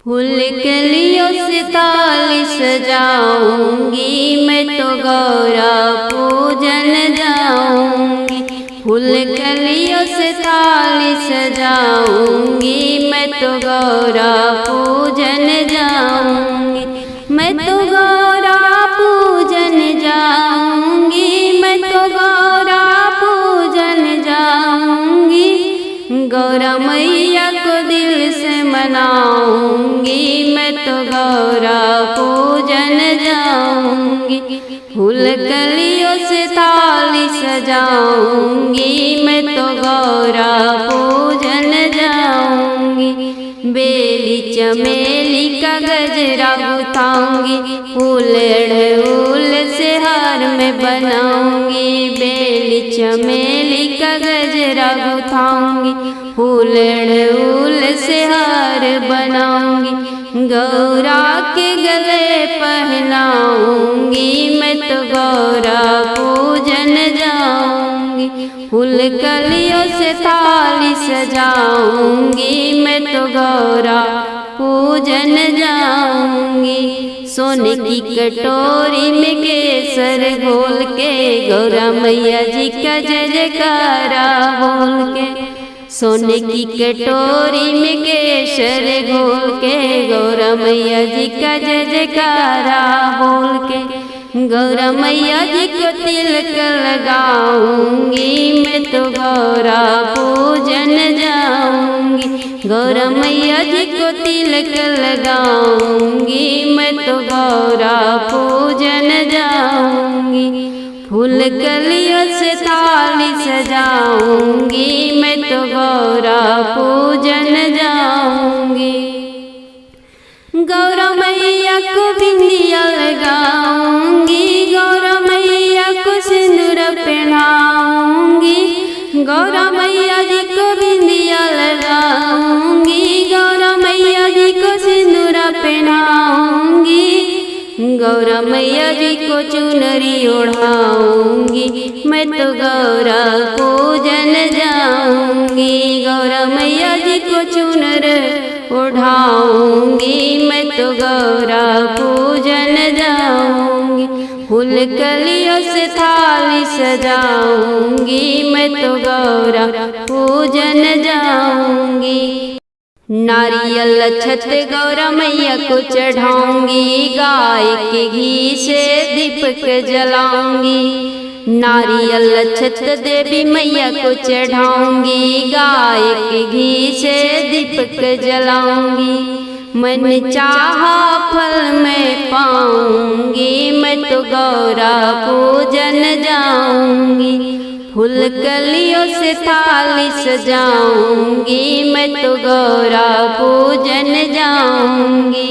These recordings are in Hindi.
फूल कलियों से थाली सजाऊंगी, मैं तो गौरा पूजन जाऊंगी। फूल कलियों से थाली सजाऊंगी, मैं तो गौरा पूजन जाऊंगी। मैं तो गौरा पूजन जाऊंगी, मैं तो गौरा पूजन जाऊंगी। गौरा मैया को दिल से मनाऊंगी, मैं तो गौरा पूजन जाऊंगी। फूल कलियों से थाली सजाऊंगी, मैं तो गौरा पूजन जाऊंगी। बेली चमेली का गजरा गुथाऊंगी, फूल अड़हुल से हार में बनाऊंगी। बेली चमेली का गजरा गुथाऊंगी, फूल अड़हुल से हार बनाऊंगी। गौरा के गले पहनाऊंगी, मैं तो गौरा पूजन जाऊंगी। फूल कलियों से थाली सजाऊंगी, मैं तो गौरा पूजन जाऊंगी। सोने की कटोरी में केसर घोल के गौरा मैया जी का जय जयकारा बोल के। सोने की कटोरी में केसर घोल के गौरा मैया जी का जय जयकारा बोल के। गौरा मैया जी को तिलक लगाऊंगी, मैं तो गौरा पूजन जाऊंगी। गौरा मैया जी को तिलक लगाऊंगी, मैं तो गौरा पूजन जाऊंगी। फूल कलियों से थाली सजाऊंगी, मैं तो गौरा पूजन जाऊंगी। गौरा मैया को बिंदिया लगाऊंगी, गौरा मैया को सिंदूर पहनाऊंगी। गौरा मैया जी को बिंदिया लगाऊंगी, गौरा मैया जी को सिंदूर पहनाऊंगी। गौरा मैया जी को चुनरी ओढ़ाऊंगी, मैं तो गौरा पूजन जाऊंगी। गौरा मैया जी को चुनर ओढ़ाऊंगी, मैं तो गौरा पूजन जाऊंगी। फूल कलियों से थाली सजाऊंगी, मैं तो गौरा पूजन जाऊंगी। नारियल छत गौरा मैया को चढ़ाऊंगी, गाय के घी से दीपक जलाऊंगी। नारियल छत देवी मैया को चढ़ाऊंगी, गाय के घी से दीपक जलाऊंगी। मन चाहा फल मैं पाऊंगी, मैं तो गौरा पूजन जाऊंगी। फूल कलियों से थाली सजाऊंगी, मैं तो गौरा पूजन जाऊंगी।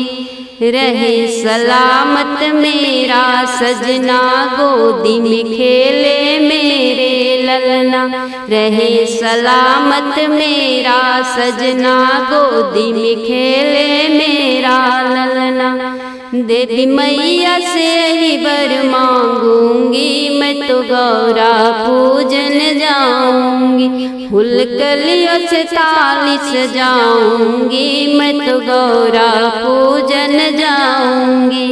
रहे सलामत मेरा सजना, गोदी में खेले मेरे ललना। रहे सलामत मेरा सजना, गोदी में खेले मेरा ललना। देवी मैया से ही वर मांगूंगी, मैं तो गौरा पूजन जाऊंगी। फूल कलियों से थाली सजाऊंगी, मैं तो गौरा पूजन जाऊंगी।